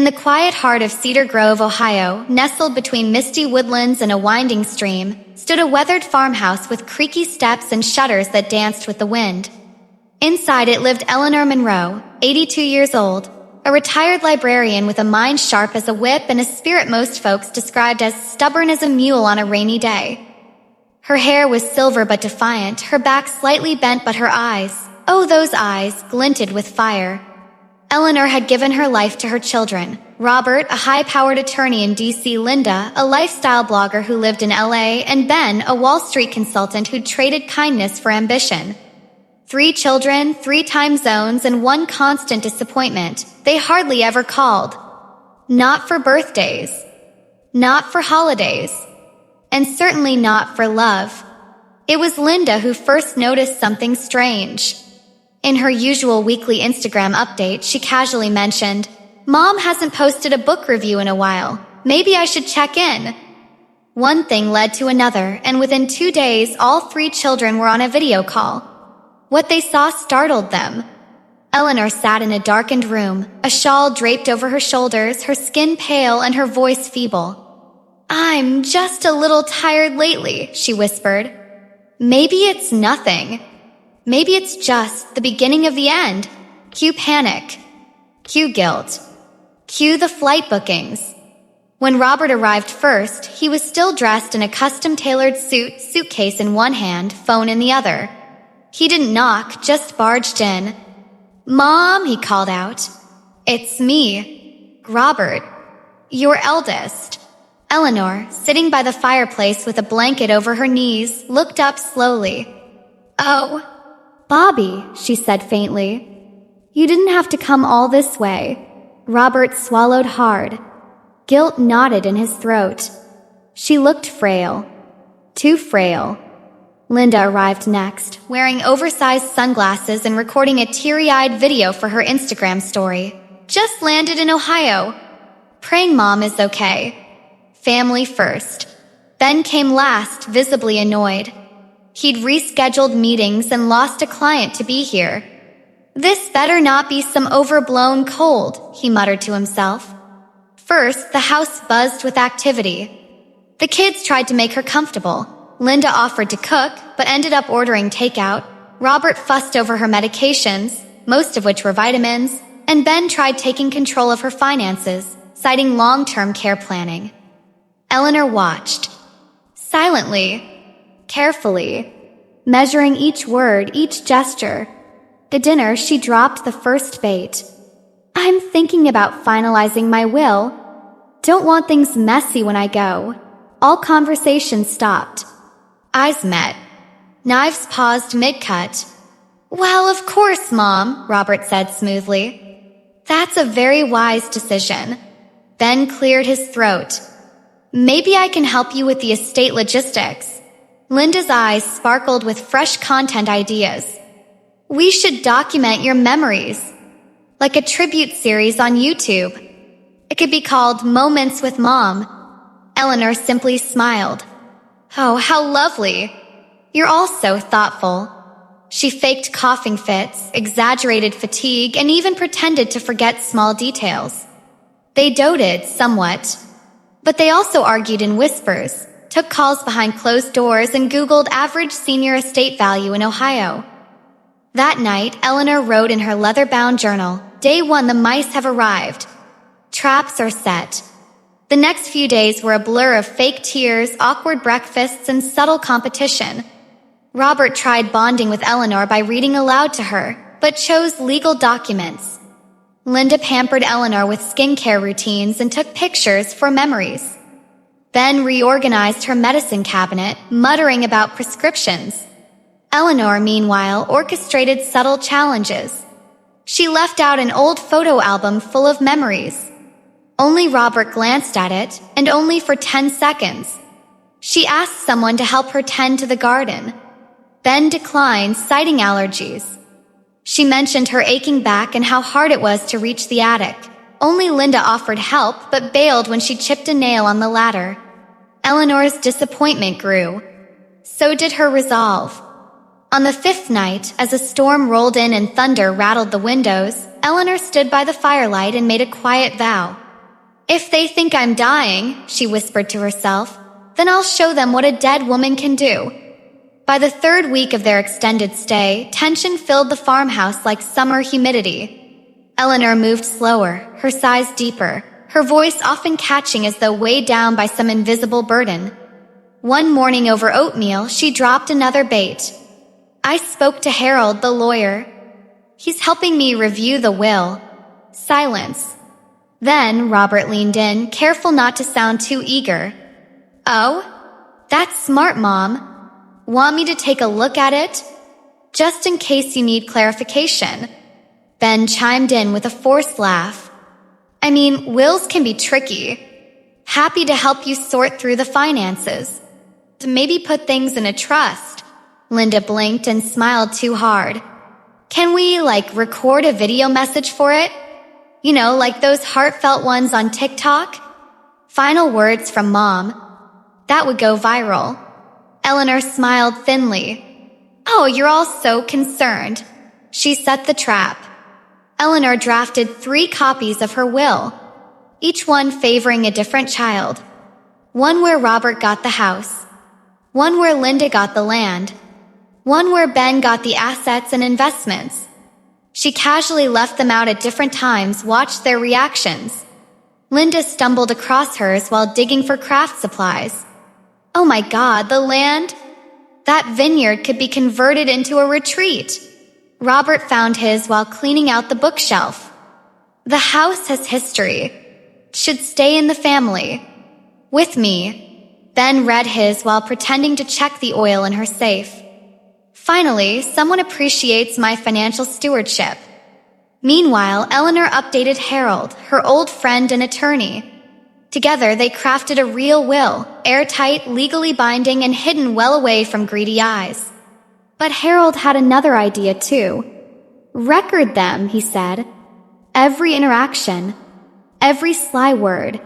In the quiet heart of Cedar Grove, Ohio, nestled between misty woodlands and a winding stream, stood a weathered farmhouse with creaky steps and shutters that danced with the wind. Inside it lived Eleanor Monroe, 82 years old, a retired librarian with a mind sharp as a whip and a spirit most folks described as stubborn as a mule on a rainy day. Her hair was silver but defiant, her back slightly bent, but her eyes, oh those eyes, glinted with fire. Eleanor had given her life to her children, Robert, a high-powered attorney in D.C., Linda, a lifestyle blogger who lived in L.A., and Ben, a Wall Street consultant who'd traded kindness for ambition. 3 children, 3 time zones, and 1 constant disappointment. They hardly ever called. Not for birthdays. Not for holidays. And certainly not for love. It was Linda who first noticed something strange. In her usual weekly Instagram update, she casually mentioned, "Mom hasn't posted a book review in a while. Maybe I should check in." One thing led to another, and within 2 days, all 3 children were on a video call. What they saw startled them. Eleanor sat in a darkened room, a shawl draped over her shoulders, her skin pale and her voice feeble. "I'm just a little tired lately," she whispered. "Maybe it's nothing. Maybe it's just the beginning of the end. Cue panic. Cue guilt. Cue the flight bookings." When Robert arrived first, he was still dressed in a custom-tailored suit, suitcase in one hand, phone in the other. He didn't knock, just barged in. "Mom," he called out. "It's me, Robert, your eldest." Eleanor, sitting by the fireplace with a blanket over her knees, looked up slowly. "Oh, Bobby," she said faintly. "You didn't have to come all this way." Robert swallowed hard. Guilt knotted in his throat. She looked frail. Too frail. Linda arrived next, wearing oversized sunglasses and recording a teary-eyed video for her Instagram story. "Just landed in Ohio. Praying Mom is okay. Family first." Ben came last, visibly annoyed. He'd rescheduled meetings and lost a client to be here. "This better not be some overblown cold," he muttered to himself. First, the house buzzed with activity. The kids tried to make her comfortable. Linda offered to cook, but ended up ordering takeout. Robert fussed over her medications, most of which were vitamins, and Ben tried taking control of her finances, citing long-term care planning. Eleanor watched. Silently. Carefully. Measuring each word, each gesture. At dinner, she dropped the first bait. "I'm thinking about finalizing my will. Don't want things messy when I go." All conversation stopped. Eyes met. Knives paused mid-cut. "Well, of course, Mom," Robert said smoothly. "That's a very wise decision." Ben cleared his throat. "Maybe I can help you with the estate logistics." Linda's eyes sparkled with fresh content ideas. "We should document your memories. Like a tribute series on YouTube. It could be called Moments with Mom." Eleanor simply smiled. "Oh, how lovely. You're all so thoughtful." She faked coughing fits, exaggerated fatigue, and even pretended to forget small details. They doted somewhat. But they also argued in whispers, took calls behind closed doors, and Googled average senior estate value in Ohio. That night, Eleanor wrote in her leather-bound journal, "Day 1, the mice have arrived. Traps are set." The next few days were a blur of fake tears, awkward breakfasts, and subtle competition. Robert tried bonding with Eleanor by reading aloud to her, but chose legal documents. Linda pampered Eleanor with skincare routines and took pictures for memories. Ben reorganized her medicine cabinet, muttering about prescriptions. Eleanor, meanwhile, orchestrated subtle challenges. She left out an old photo album full of memories. Only Robert glanced at it, and only for 10 seconds. She asked someone to help her tend to the garden. Ben declined, citing allergies. She mentioned her aching back and how hard it was to reach the attic. Only Linda offered help, but bailed when she chipped a nail on the ladder. Eleanor's disappointment grew. So did her resolve. On the 5th night, as a storm rolled in and thunder rattled the windows, Eleanor stood by the firelight and made a quiet vow. If they think I'm dying, she whispered to herself, then I'll show them what a dead woman can do. By the third week of their extended stay, tension filled the farmhouse like summer humidity. Eleanor moved slower, her sighs deeper, her voice often catching as though weighed down by some invisible burden. One morning over oatmeal, she dropped another bait. I spoke to Harold, the lawyer. He's helping me review the will. Silence. Then Robert leaned in, careful not to sound too eager. Oh? That's smart, Mom. Want me to take a look at it? Just in case you need clarification. Ben chimed in with a forced laugh. I mean, wills can be tricky. Happy to help you sort through the finances. To maybe put things in a trust. Linda blinked and smiled too hard. Can we, record a video message for it? You know, like those heartfelt ones on TikTok? Final words from Mom. That would go viral. Eleanor smiled thinly. Oh, you're all so concerned. She set the trap. Eleanor drafted 3 copies of her will, each one favoring a different child. One where Robert got the house. One where Linda got the land. One where Ben got the assets and investments. She casually left them out at different times, watched their reactions. Linda stumbled across hers while digging for craft supplies. Oh my God, the land? That vineyard could be converted into a retreat. Robert found his while cleaning out the bookshelf. The house has history. Should stay in the family. With me. Ben read his while pretending to check the oil in her safe. Finally, someone appreciates my financial stewardship. Meanwhile, Eleanor updated Harold, her old friend and attorney. Together, they crafted a real will, airtight, legally binding, and hidden well away from greedy eyes. But Harold had another idea too. Record them, he said. Every interaction. Every sly word.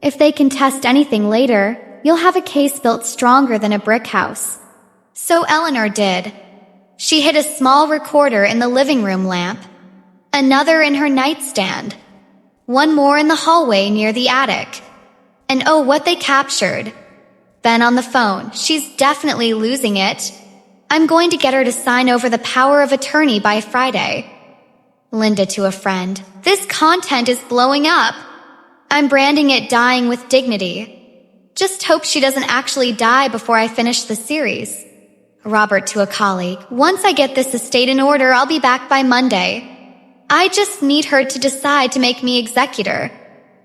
If they contest anything later, you'll have a case built stronger than a brick house. So Eleanor did. She hid a small recorder in the living room lamp, another in her nightstand, one more in the hallway near the attic. And oh, what they captured. Ben on the phone. She's definitely losing it. I'm going to get her to sign over the power of attorney by Friday. Linda to a friend. This content is blowing up. I'm branding it Dying with Dignity. Just hope she doesn't actually die before I finish the series. Robert to a colleague. Once I get this estate in order, I'll be back by Monday. I just need her to decide to make me executor.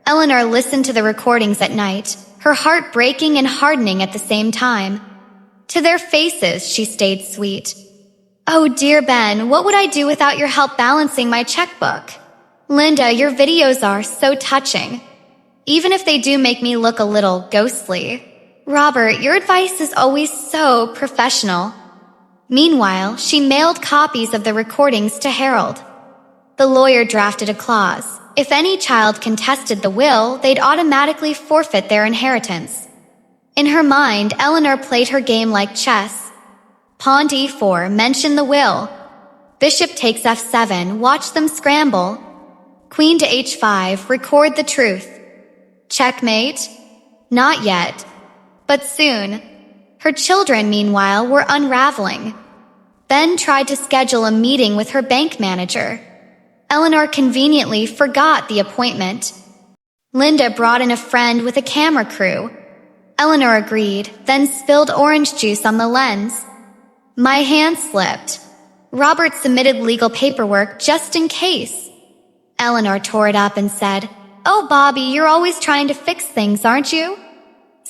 Eleanor listened to the recordings at night, her heart breaking and hardening at the same time. To their faces, she stayed sweet. Oh, dear Ben, what would I do without your help balancing my checkbook? Linda, your videos are so touching. Even if they do make me look a little ghostly. Robert, your advice is always so professional. Meanwhile, she mailed copies of the recordings to Harold. The lawyer drafted a clause. If any child contested the will, they'd automatically forfeit their inheritance. In her mind, Eleanor played her game like chess. Pawn d4, mention the will. Bishop takes f7, watch them scramble. Queen to h5, record the truth. Checkmate? Not yet. But soon. Her children, meanwhile, were unraveling. Ben tried to schedule a meeting with her bank manager. Eleanor conveniently forgot the appointment. Linda brought in a friend with a camera crew. Eleanor agreed, then spilled orange juice on the lens. My hand slipped. Robert submitted legal paperwork just in case. Eleanor tore it up and said, Oh, Bobby, you're always trying to fix things, aren't you?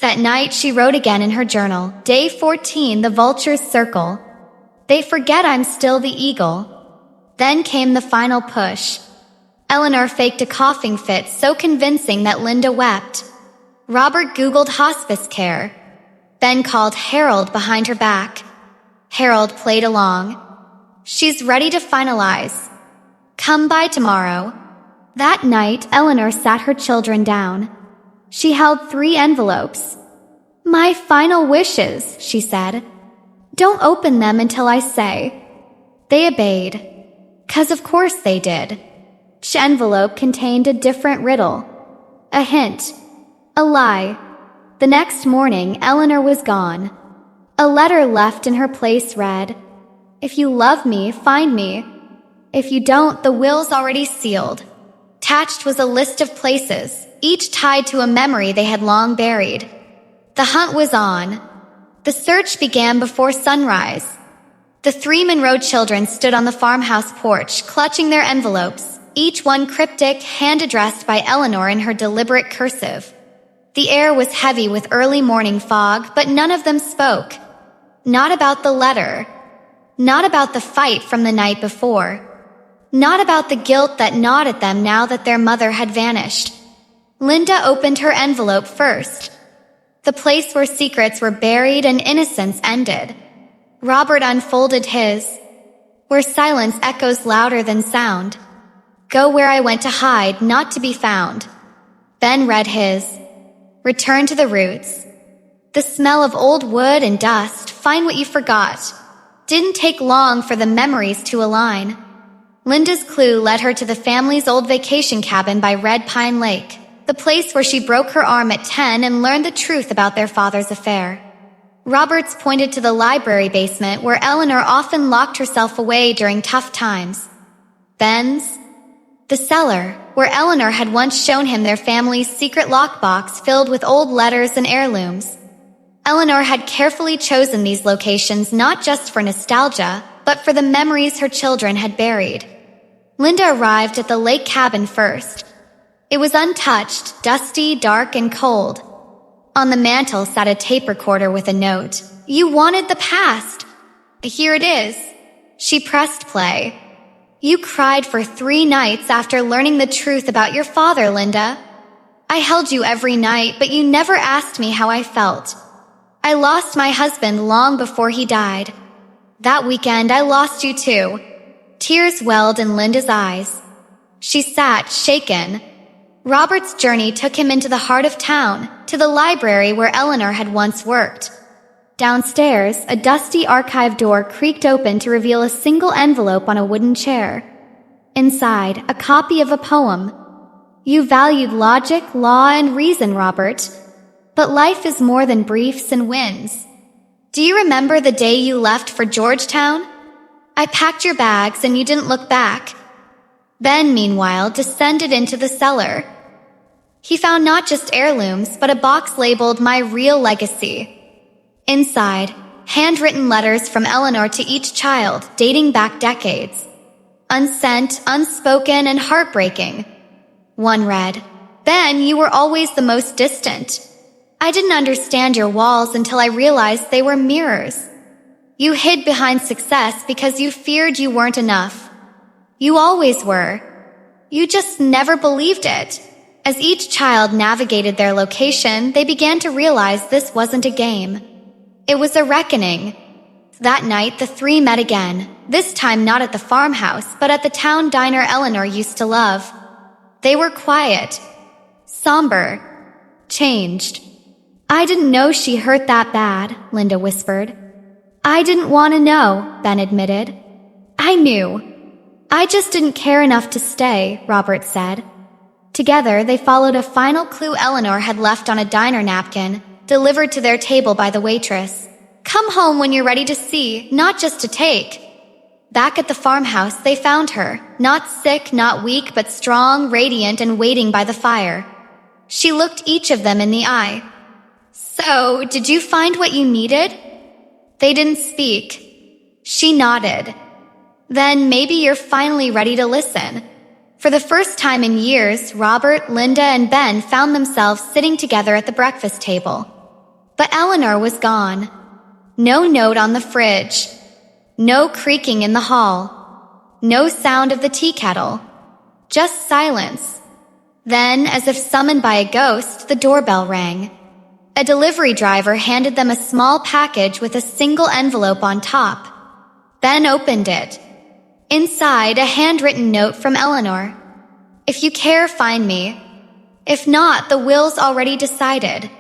That night, she wrote again in her journal, Day 14, the vultures circle. They forget I'm still the eagle. Then came the final push. Eleanor faked a coughing fit so convincing that Linda wept. Robert Googled hospice care. Ben called Harold behind her back. Harold played along. She's ready to finalize. Come by tomorrow. That night, Eleanor sat her children down. She held 3 envelopes. My final wishes, she said. Don't open them until I say. They obeyed. 'Cause of course they did. Each envelope contained a different riddle. A hint. A lie. The next morning, Eleanor was gone. A letter left in her place read, "If you love me, find me. If you don't, the will's already sealed." Attached was a list of places, each tied to a memory they had long buried. The hunt was on. The search began before sunrise. The three Monroe children stood on the farmhouse porch, clutching their envelopes, each one cryptic, hand-addressed by Eleanor in her deliberate cursive. The air was heavy with early morning fog, but none of them spoke. Not about the letter. Not about the fight from the night before. Not about the guilt that gnawed at them now that their mother had vanished. Linda opened her envelope first. The place where secrets were buried and innocence ended. Robert unfolded his. Where silence echoes louder than sound. Go where I went to hide, not to be found. Ben read his. Return to the roots. The smell of old wood and dust, find what you forgot. Didn't take long for the memories to align. Linda's clue led her to the family's old vacation cabin by Red Pine Lake, the place where she broke her arm at 10 and learned the truth about their father's affair. Roberts pointed to the library basement where Eleanor often locked herself away during tough times. Ben's? The cellar, where Eleanor had once shown him their family's secret lockbox filled with old letters and heirlooms. Eleanor had carefully chosen these locations not just for nostalgia, but for the memories her children had buried. Linda arrived at the lake cabin first. It was untouched, dusty, dark, and cold. On the mantel sat a tape recorder with a note. "You wanted the past. Here it is." She pressed play. "You cried for 3 nights after learning the truth about your father, Linda. I held you every night, but you never asked me how I felt. I lost my husband long before he died. That weekend, I lost you too." Tears welled in Linda's eyes. She sat, shaken. Robert's journey took him into the heart of town, to the library where Eleanor had once worked. Downstairs, a dusty archive door creaked open to reveal a single envelope on a wooden chair. Inside, a copy of a poem. "You valued logic, law, and reason, Robert. But life is more than briefs and wins. Do you remember the day you left for Georgetown? I packed your bags and you didn't look back." Ben, meanwhile, descended into the cellar. He found not just heirlooms, but a box labeled "My Real Legacy." Inside, handwritten letters from Eleanor to each child, dating back decades. Unsent, unspoken, and heartbreaking. One read, "Ben, you were always the most distant. I didn't understand your walls until I realized they were mirrors. You hid behind success because you feared you weren't enough. You always were. You just never believed it." As each child navigated their location, they began to realize this wasn't a game. It was a reckoning. That night, the three met again, this time not at the farmhouse, but at the town diner Eleanor used to love. They were quiet, somber, changed. "I didn't know she hurt that bad," Linda whispered. "I didn't want to know," Ben admitted. "I knew. I just didn't care enough to stay," Robert said. Together, they followed a final clue Eleanor had left on a diner napkin, delivered to their table by the waitress. "Come home when you're ready to see, not just to take." Back at the farmhouse, they found her, not sick, not weak, but strong, radiant, and waiting by the fire. She looked each of them in the eye. "So, did you find what you needed?" They didn't speak. She nodded. "Then maybe you're finally ready to listen." For the first time in years, Robert, Linda, and Ben found themselves sitting together at the breakfast table. But Eleanor was gone. No note on the fridge. No creaking in the hall. No sound of the tea kettle. Just silence. Then, as if summoned by a ghost, the doorbell rang. A delivery driver handed them a small package with a single envelope on top. Ben opened it. Inside, a handwritten note from Eleanor. "If you care, find me. If not, the will's already decided."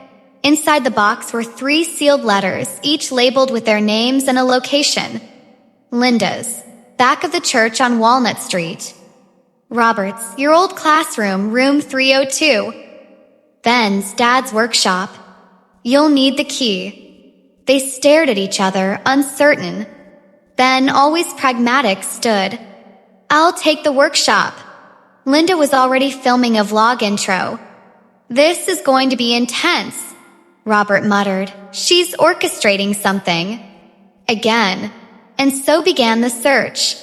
Inside the box were 3 sealed letters, each labeled with their names and a location. Linda's, back of the church on Walnut Street. Robert's, your old classroom, room 302. Ben's dad's workshop. You'll need the key. They stared at each other, uncertain. Ben, always pragmatic, stood. I'll take the workshop. Linda was already filming a vlog intro. This is going to be intense, Robert muttered. She's orchestrating something. Again. And so began the search.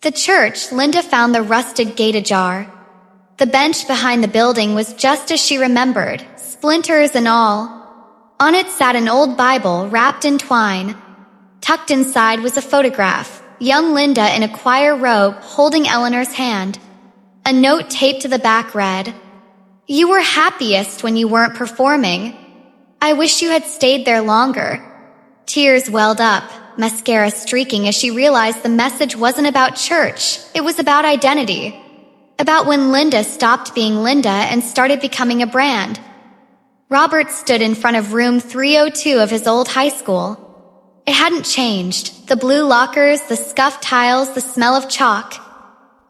The church, Linda found the rusted gate ajar. The bench behind the building was just as she remembered, splinters and all. On it sat an old Bible wrapped in twine. Tucked inside was a photograph, young Linda in a choir robe holding Eleanor's hand. A note taped to the back read, "You were happiest when you weren't performing. I wish you had stayed there longer." Tears welled up, mascara streaking as she realized the message wasn't about church, it was about identity. About when Linda stopped being Linda and started becoming a brand. Robert stood in front of room 302 of his old high school. It hadn't changed. The blue lockers, the scuffed tiles, the smell of chalk.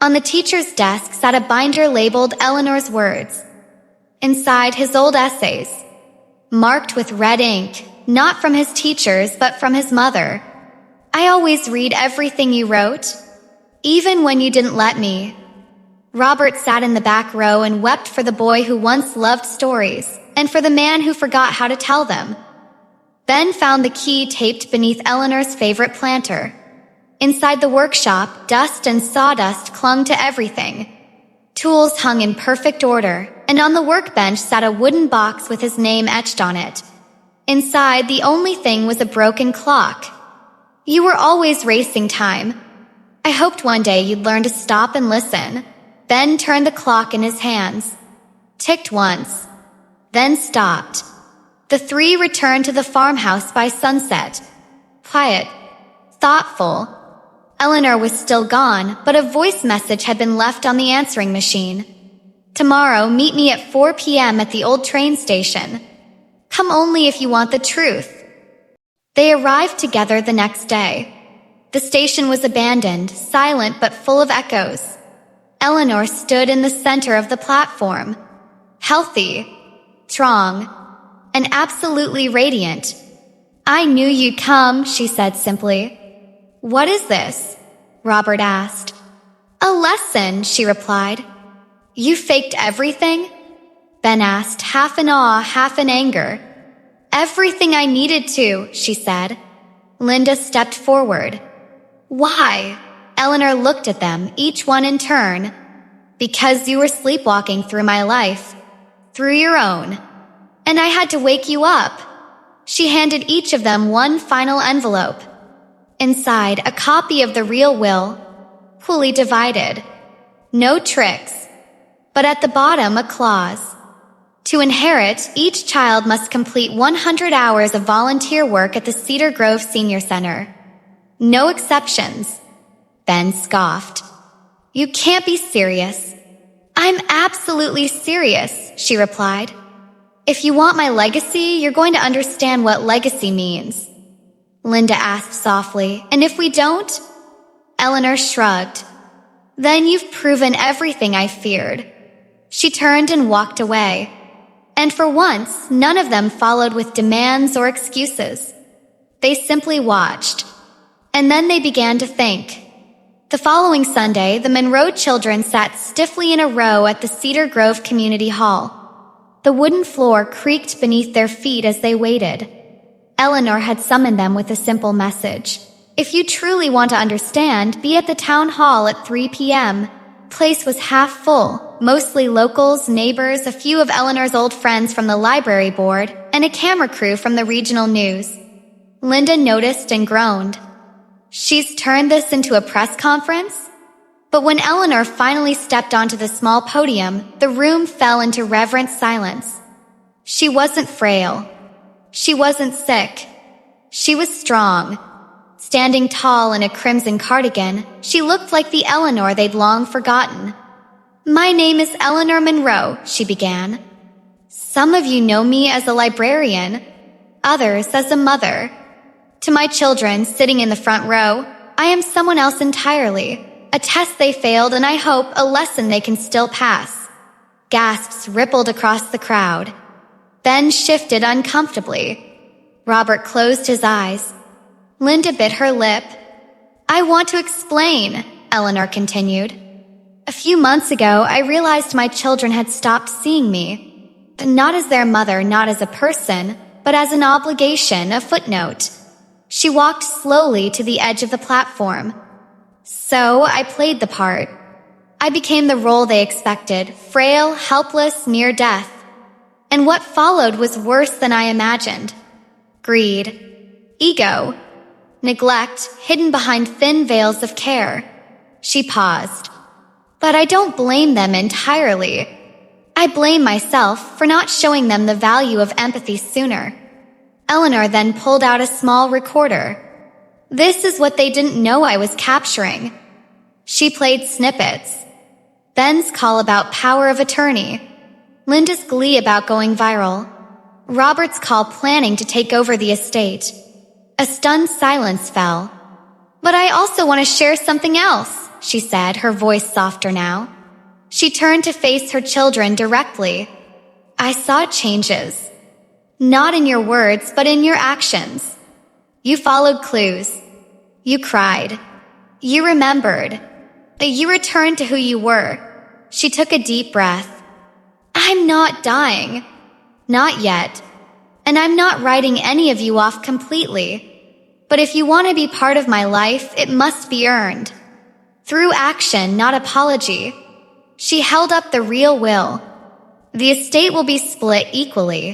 On the teacher's desk sat a binder labeled Eleanor's words. Inside, his old essays. Marked with red ink, not from his teachers, but from his mother. I always read everything you wrote, even when you didn't let me. Robert sat in the back row and wept for the boy who once loved stories, and for the man who forgot how to tell them. Ben found the key taped beneath Eleanor's favorite planter. Inside the workshop, dust and sawdust clung to everything. Tools hung in perfect order, and on the workbench sat a wooden box with his name etched on it. Inside, the only thing was a broken clock. You were always racing time. I hoped one day you'd learn to stop and listen. Ben turned the clock in his hands. Ticked once. Then stopped. The three returned to the farmhouse by sunset. Quiet. Thoughtful. Eleanor was still gone, but a voice message had been left on the answering machine. Tomorrow, meet me at 4 p.m. at the old train station. Come only if you want the truth. They arrived together the next day. The station was abandoned, silent but full of echoes. Eleanor stood in the center of the platform. Healthy, strong, and absolutely radiant. I knew you'd come, she said simply. What is this? Robert asked. A lesson, she replied. You faked everything? Ben asked, half in awe, half in anger. Everything I needed to, she said. Linda stepped forward. Why? Eleanor looked at them, each one in turn. Because you were sleepwalking through my life. Through your own. And I had to wake you up. She handed each of them one final envelope. Inside, a copy of the real will, fully divided. No tricks. But at the bottom, a clause. To inherit, each child must complete 100 hours of volunteer work at the Cedar Grove Senior Center. No exceptions. Ben scoffed. You can't be serious. I'm absolutely serious, she replied. If you want my legacy, you're going to understand what legacy means. Linda asked softly, and if we don't? Eleanor shrugged. Then you've proven everything I feared. She turned and walked away. And for once, none of them followed with demands or excuses. They simply watched. And then they began to think. The following Sunday, the Monroe children sat stiffly in a row at the Cedar Grove Community Hall. The wooden floor creaked beneath their feet as they waited. Eleanor had summoned them with a simple message. If you truly want to understand, be at the town hall at 3 p.m. Place was half full, mostly locals, neighbors, a few of Eleanor's old friends from the library board, and a camera crew from the regional news. Linda noticed and groaned. She's turned this into a press conference? But when Eleanor finally stepped onto the small podium, the room fell into reverent silence. She wasn't frail. She wasn't sick. She was strong. Standing tall in a crimson cardigan, she looked like the Eleanor they'd long forgotten. My name is Eleanor Monroe, she began. Some of you know me as a librarian, others as a mother. To my children sitting in the front row, I am someone else entirely. A test they failed and I hope a lesson they can still pass. Gasps rippled across the crowd, then shifted uncomfortably. Robert closed his eyes. Linda bit her lip. "I want to explain," Eleanor continued. "A few months ago, I realized my children had stopped seeing me. Not as their mother, not as a person, but as an obligation, a footnote." She walked slowly to the edge of the platform. "So I played the part. I became the role they expected, frail, helpless, near death. And what followed was worse than I imagined. Greed, ego, neglect hidden behind thin veils of care." She paused. "But I don't blame them entirely. I blame myself for not showing them the value of empathy sooner." Eleanor then pulled out a small recorder. "This is what they didn't know I was capturing." She played snippets. Ben's call about power of attorney. Linda's glee about going viral. Robert's call planning to take over the estate. A stunned silence fell. "But I also want to share something else," she said, her voice softer now. She turned to face her children directly. "I saw changes. Not in your words, but in your actions. You followed clues. You cried. You remembered. You returned to who you were." She took a deep breath. "I'm not dying. Not yet. And I'm not writing any of you off completely. But if you want to be part of my life, it must be earned. Through action, not apology." She held up the real will. "The estate will be split equally.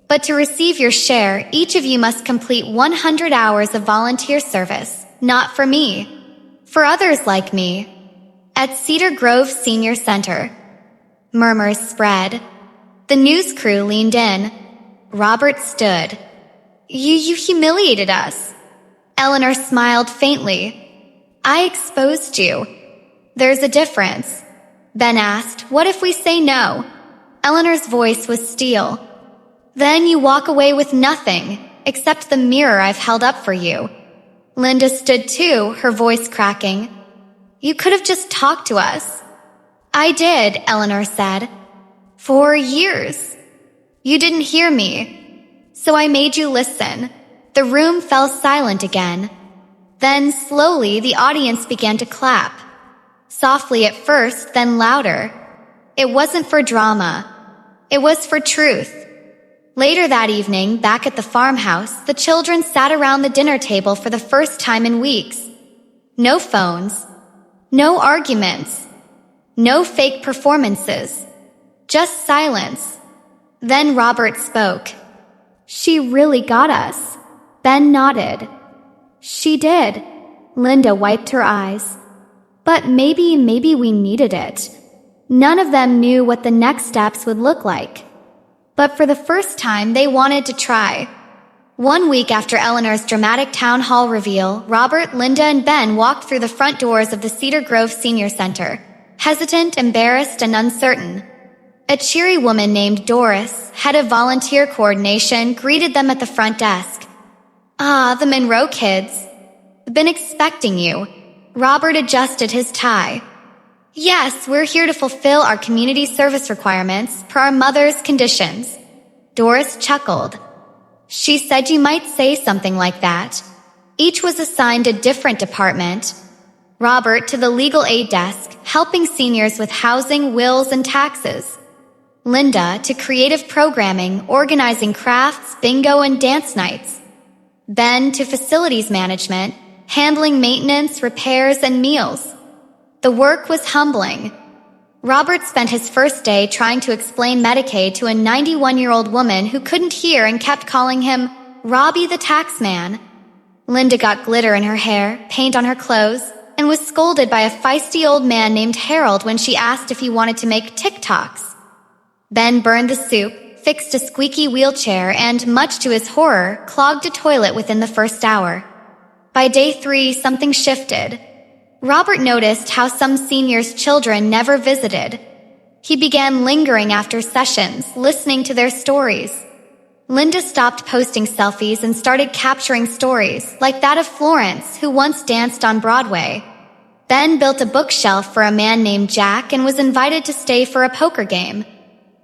But to receive your share, each of you must complete 100 hours of volunteer service, not for me, for others like me, at Cedar Grove Senior Center." Murmurs spread. The news crew leaned in. Robert stood. You humiliated us." Eleanor smiled faintly. "I exposed you." "There's a difference." Ben asked, "What if we say no?" Eleanor's voice was steel. "Then you walk away with nothing, except the mirror I've held up for you." Linda stood too, her voice cracking. "You could have just talked to us." "I did," Eleanor said. "For years. You didn't hear me. So I made you listen." The room fell silent again. Then, slowly, the audience began to clap. Softly at first, then louder. It wasn't for drama. It was for truth. Later that evening, back at the farmhouse, the children sat around the dinner table for the first time in weeks. No phones. No arguments. No fake performances. Just silence. Then Robert spoke. "She really got us." Ben nodded. "She did." Linda wiped her eyes. "But maybe we needed it." None of them knew what the next steps would look like. But for the first time, they wanted to try. 1 week after Eleanor's dramatic town hall reveal, Robert, Linda, and Ben walked through the front doors of the Cedar Grove Senior Center, hesitant, embarrassed, and uncertain. A cheery woman named Doris, head of volunteer coordination, greeted them at the front desk. "Ah, the Monroe kids. Been expecting you." Robert adjusted his tie. "Yes, we're here to fulfill our community service requirements per our mother's conditions." Doris chuckled. She said you might say something like that. Each was assigned a different department. Robert to the legal aid desk, helping seniors with housing, wills, and taxes. Linda to creative programming, organizing crafts, bingo, and dance nights. Ben to facilities management, handling maintenance, repairs, and meals. The work was humbling. Robert spent his first day trying to explain Medicaid to a 91-year-old woman who couldn't hear and kept calling him Robbie the tax man. Linda got glitter in her hair, paint on her clothes, and was scolded by a feisty old man named Harold when she asked if he wanted to make TikToks. Ben burned the soup, fixed a squeaky wheelchair, and, much to his horror, clogged a toilet within the first hour. By day 3, something shifted. Robert noticed how some seniors' children never visited. He began lingering after sessions, listening to their stories. Linda stopped posting selfies and started capturing stories, like that of Florence, who once danced on Broadway. Ben built a bookshelf for a man named Jack and was invited to stay for a poker game.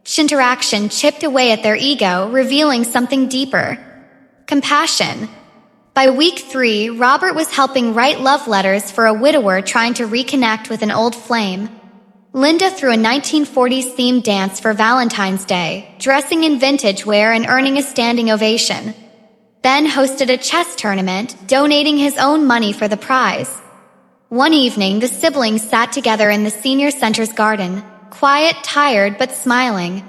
Each interaction chipped away at their ego, revealing something deeper. Compassion. By week 3, Robert was helping write love letters for a widower trying to reconnect with an old flame. Linda threw a 1940s-themed dance for Valentine's Day, dressing in vintage wear and earning a standing ovation. Ben hosted a chess tournament, donating his own money for the prize. One evening, the siblings sat together in the senior center's garden, quiet, tired, but smiling.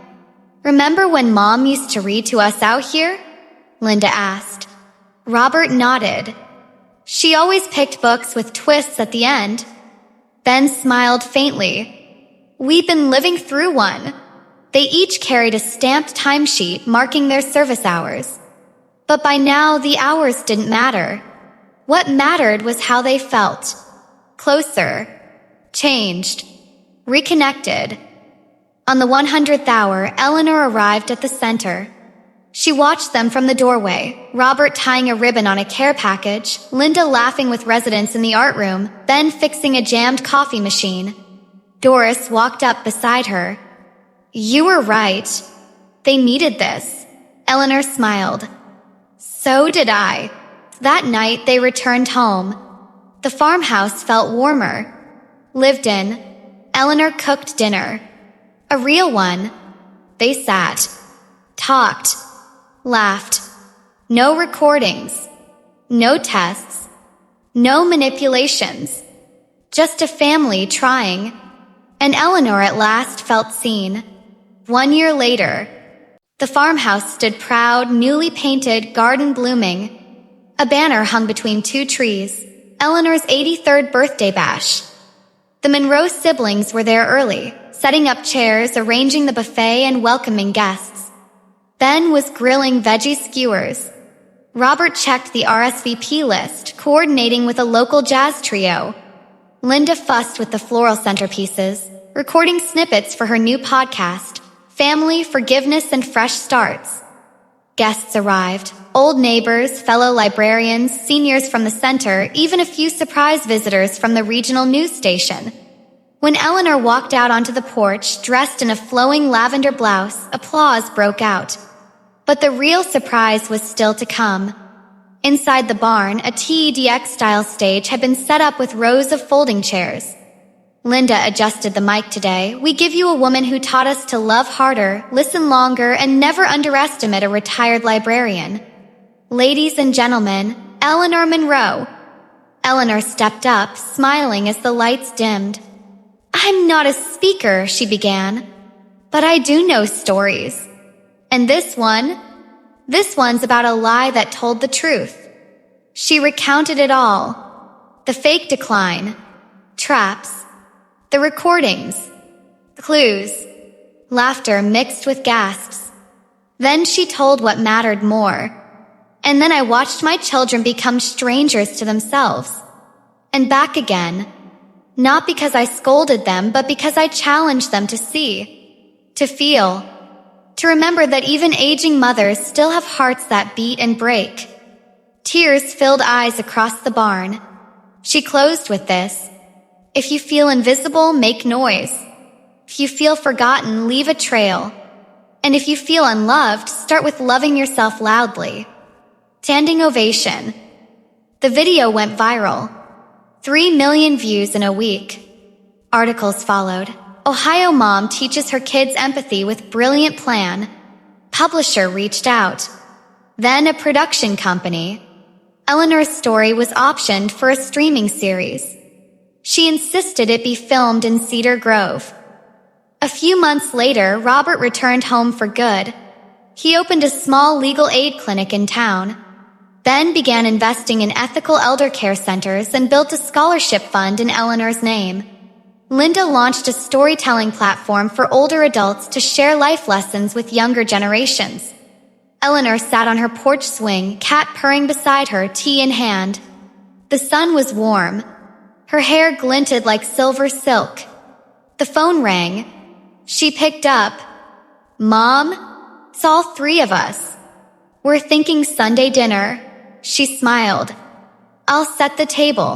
"Remember when Mom used to read to us out here?" Linda asked. Robert nodded. "She always picked books with twists at the end." Ben smiled faintly. "We've been living through one." They each carried a stamped timesheet marking their service hours. But by now, the hours didn't matter. What mattered was how they felt. Closer. Changed. Reconnected. On the 100th hour, Eleanor arrived at the center. She watched them from the doorway, Robert tying a ribbon on a care package, Linda laughing with residents in the art room, Ben fixing a jammed coffee machine. Doris walked up beside her. "You were right. They needed this." Eleanor smiled. "So did I." That night, they returned home. The farmhouse felt warmer. Lived in. Eleanor cooked dinner. A real one. They sat. Talked. Laughed. No recordings. No tests. No manipulations. Just a family trying. And Eleanor at last felt seen. 1 year later, the farmhouse stood proud, newly painted, garden blooming. A banner hung between 2 trees. Eleanor's 83rd birthday bash. The Monroe siblings were there early, setting up chairs, arranging the buffet, and welcoming guests. Ben was grilling veggie skewers. Robert checked the RSVP list, coordinating with a local jazz trio. Linda fussed with the floral centerpieces, recording snippets for her new podcast, Family, Forgiveness, and Fresh Starts. Guests arrived. Old neighbors, fellow librarians, seniors from the center, even a few surprise visitors from the regional news station. When Eleanor walked out onto the porch, dressed in a flowing lavender blouse, applause broke out. But the real surprise was still to come. Inside the barn, a TEDx-style stage had been set up with rows of folding chairs. Linda adjusted the mic today. "We give you a woman who taught us to love harder, listen longer, and never underestimate a retired librarian. Ladies and gentlemen, Eleanor Monroe." Eleanor stepped up, smiling as the lights dimmed. "I'm not a speaker," she began, "but I do know stories. And this one's about a lie that told the truth." She recounted it all. The fake decline, traps, the recordings, clues, laughter mixed with gasps. Then she told what mattered more. "And then I watched my children become strangers to themselves. And back again. Not because I scolded them, but because I challenged them to see, to feel, to remember that even aging mothers still have hearts that beat and break." Tears filled eyes across the barn. She closed with this. "If you feel invisible, make noise. If you feel forgotten, leave a trail. And if you feel unloved, start with loving yourself loudly." Standing ovation. The video went viral. 3 million views in a week. Articles followed. Ohio mom teaches her kids empathy with brilliant plan. Publisher reached out. Then a production company. Eleanor's story was optioned for a streaming series. She insisted it be filmed in Cedar Grove. A few months later, Robert returned home for good. He opened a small legal aid clinic in town. Ben began investing in ethical elder care centers and built a scholarship fund in Eleanor's name. Linda launched a storytelling platform for older adults to share life lessons with younger generations. Eleanor sat on her porch swing, cat purring beside her, tea in hand. The sun was warm. Her hair glinted like silver silk. The phone rang. She picked up. "Mom, it's all 3 of us. We're thinking Sunday dinner." She smiled. "I'll set the table."